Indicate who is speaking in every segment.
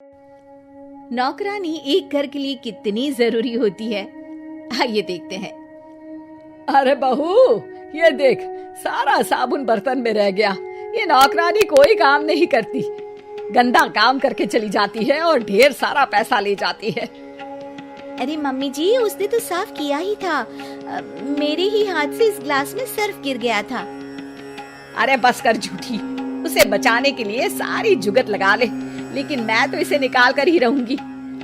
Speaker 1: नौकरानी एक घर के लिए कितनी जरूरी होती है, आइए देखते हैं।
Speaker 2: अरे बहू, ये देख, सारा साबुन बर्तन में रह गया। ये नौकरानी कोई काम नहीं करती, गंदा काम करके चली जाती है और ढेर सारा पैसा ले जाती है।
Speaker 1: अरे मम्मी जी, उसने तो साफ किया ही था। मेरे ही हाथ से इस ग्लास में सर्फ गिर गया था।
Speaker 2: अरे बस कर झूठी, उसे बचाने के लिए सारी जुगत लगा ले, लेकिन मैं तो इसे निकाल कर ही रहूंगी।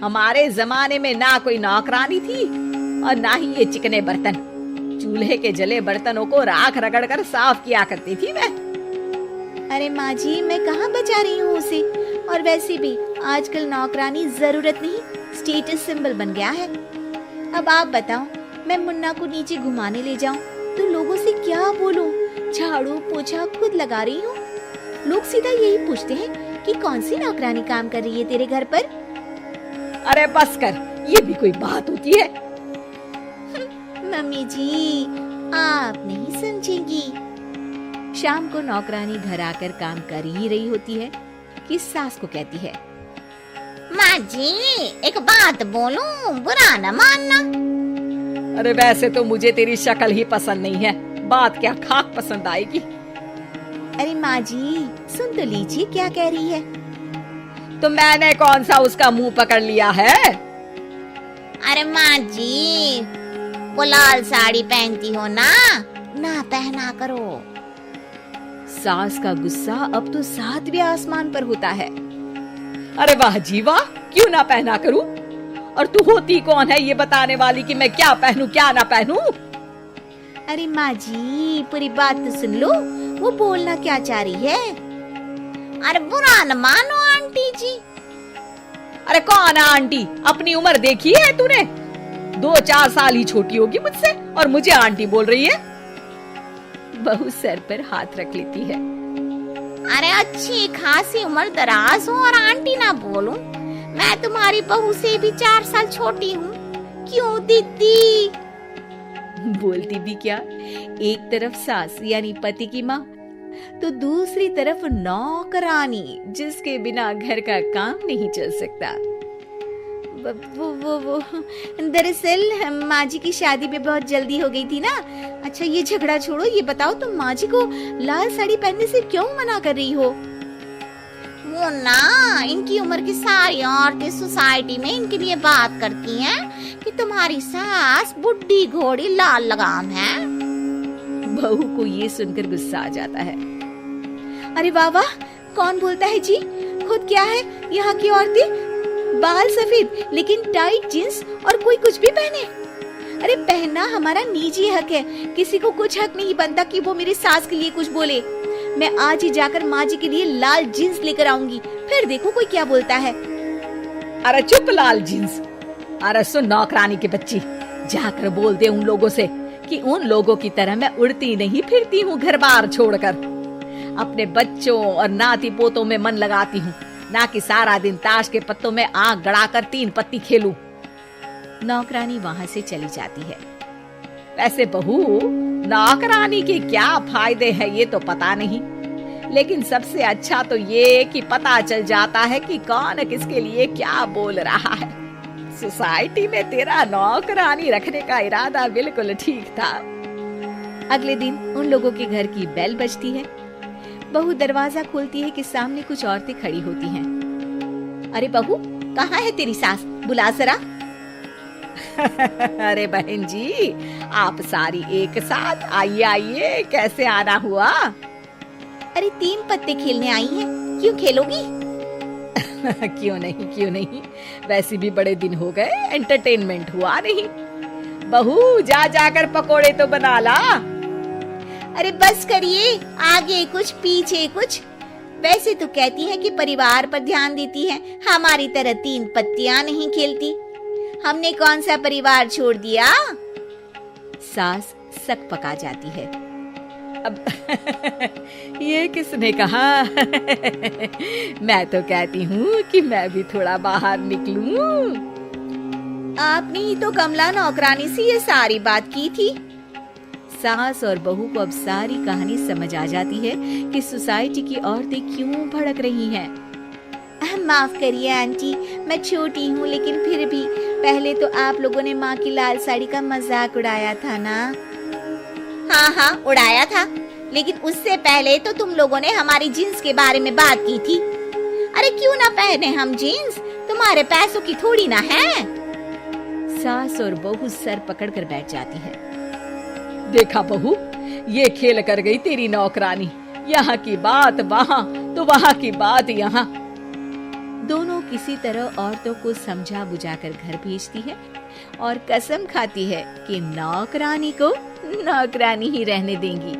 Speaker 2: हमारे जमाने में ना कोई नौकरानी थी और ना ही ये चिकने बर्तन। चूल्हे के जले बर्तनों को राख रगड़ कर साफ किया करती थी मैं।
Speaker 1: अरे माँ जी, मैं कहाँ बचा रही हूँ उसे। और वैसे भी आजकल नौकरानी जरूरत नहीं, स्टेटस सिंबल बन गया है। अब आप बताओ, मैं मुन्ना को नीचे घुमाने ले जाऊं तो लोगों से क्या बोलूं? झाड़ू पोछा खुद लगा रही हूँ। लोग सीधा यही पूछते हैं कि कौन सी नौकरानी काम कर रही है तेरे घर पर।
Speaker 2: अरे बस कर, ये भी कोई बात होती है?
Speaker 1: मम्मी जी, आप नहीं समझेंगी। शाम को नौकरानी घर आकर काम कर ही रही होती है कि सास को कहती है,
Speaker 3: माँ जी, एक बात बोलूं, बुरा न मानना।
Speaker 2: अरे वैसे तो मुझे तेरी शक्ल ही पसंद नहीं है, बात क्या खाक पसंद आएगी।
Speaker 1: अरे माँ जी, सुन तो लीजिए क्या कह रही है।
Speaker 2: तो मैंने कौन सा उसका मुंह पकड़ लिया है?
Speaker 3: अरे माँ जी, वो लाल साड़ी पहनती हो ना पहना करो।
Speaker 1: सास का गुस्सा अब तो 7वें आसमान पर होता है।
Speaker 2: अरे वाह जी वाह, क्यों ना पहना करूं? और तू होती कौन है ये बताने वाली कि मैं क्या पहनूं क्या ना पहनूं?
Speaker 1: अरे माँ जी, पूरी बात तो सुन लो, वो बोलना क्या चाह रही है।
Speaker 3: अरे बुरा न मानो आंटी जी।
Speaker 2: अरे कौन है आंटी? अपनी उम्र देखी है तूने? 2-4 साल ही छोटी होगी मुझसे और मुझे आंटी बोल रही है।
Speaker 1: बहू सर पर हाथ रख लेती है।
Speaker 3: अरे अच्छी खासी उम्र दराज हो और आंटी ना बोलूं? मैं तुम्हारी बहू से भी 4 साल छोटी हूँ। क्यों दीदी?
Speaker 1: बोलती भी क्या, एक तरफ सास यानी पति की माँ, तो दूसरी तरफ नौकरानी जिसके बिना घर का काम नहीं चल सकता। वो दरअसल माँ जी की शादी में बहुत जल्दी हो गई थी ना। अच्छा ये झगड़ा छोड़ो, ये बताओ तुम माँ जी को लाल साड़ी पहनने से क्यों मना कर रही हो?
Speaker 3: वो ना, इनकी उम्र की सारी औरतें सोसाइटी में इनके लिए बात करती हैं कि तुम्हारी सास बुढ़ी घोड़ी लाल लगाम है।
Speaker 1: बहू को ये सुनकर गुस्सा आ जाता है। अरे वाह वाह, कौन बोलता है जी? खुद क्या है यहाँ की औरतें, बाल सफेद लेकिन टाइट जींस और कोई कुछ भी पहने। अरे पहनना हमारा निजी हक है, किसी को कुछ हक नहीं बनता कि वो मेरी सास के लिए कुछ बोले। मैं आज ही जाकर माँ जी के लिए लाल जींस लेकर आऊंगी, फिर देखो कोई क्या बोलता है।
Speaker 2: अरे चुप लाल जींस। अरे सुन नौकरानी की बच्ची, जाकर बोल दे उन लोगों से कि उन लोगों की तरह मैं उड़ती नहीं फिरती हूँ घर बार छोड़कर। अपने बच्चों और नाती पोतों में मन लगाती हूँ, ना कि सारा दिन ताश के पत्तों में आंख गड़ाकर 3 पत्ती खेलूं।
Speaker 1: नौकरानी वहाँ से चली जाती है।
Speaker 2: वैसे बहू, नौकरानी के क्या फायदे हैं ये तो पता नहीं, लेकिन सबसे अच्छा तो ये कि पता चल जाता है कि कौन किसके लिए क्या बोल रहा है। सोसाइटी में तेरा नौकरानी रखने का इरादा बिल्कुल ठीक था।
Speaker 1: अगले दिन उन लोगों के घर की बेल बजती है। बहू दरवाजा खोलती है कि सामने कुछ औरतें खड़ी होती हैं। अरे बहू, कहाँ है तेरी सास? बुला जरा।
Speaker 2: अरे बहन जी, आप सारी एक साथ आइए आइए, कैसे आना हुआ?
Speaker 1: अरे 3 पत्ते खेलने आई हैं, क्यों खेलोगी?
Speaker 2: क्यों नहीं, वैसे भी बड़े दिन हो गए, एंटरटेनमेंट हुआ नहीं। बहू जा जाकर पकोड़े तो बना ला।
Speaker 1: अरे बस करिए, आगे कुछ पीछे कुछ। वैसे तो कहती है कि परिवार पर ध्यान देती है, हमारी तरह 3 पत्तियां नहीं खेलती। हमने कौन सा परिवार छोड़ दिया? सास सक पका जाती है।
Speaker 2: अब ये किसने कहा? मैं तो कहती हूँ कि मैं भी थोड़ा बाहर निकलूं।
Speaker 1: आपने ही तो कमला नौकरानी से ये सारी बात की थी। सास और बहू को अब सारी कहानी समझ आ जाती है कि सोसाइटी की औरतें क्यों भड़क रही हैं। माफ करिए आंटी, मैं छोटी हूँ लेकिन फिर भी पहले तो आप लोगों ने माँ की लाल साड़ी का मजाक उड़ाया था ना।
Speaker 3: हाँ हाँ उड़ाया था, लेकिन उससे पहले तो तुम लोगों ने हमारी जीन्स के बारे में बात की थी। अरे क्यों ना पहने हम जीन्स, तुम्हारे पैसों की थोड़ी ना है।
Speaker 2: सास और बहू सर पकड़कर बैठ जाती है। देखा बहू, ये खेल कर गई तेरी नौकरानी, यहाँ की बात वहाँ तो वहाँ की बात यहाँ।
Speaker 1: दोनों किसी तरह औरतों को समझा बुझाकर घर भेजती है और कसम खाती है कि नौकरानी को नौकरानी ही रहने देंगी।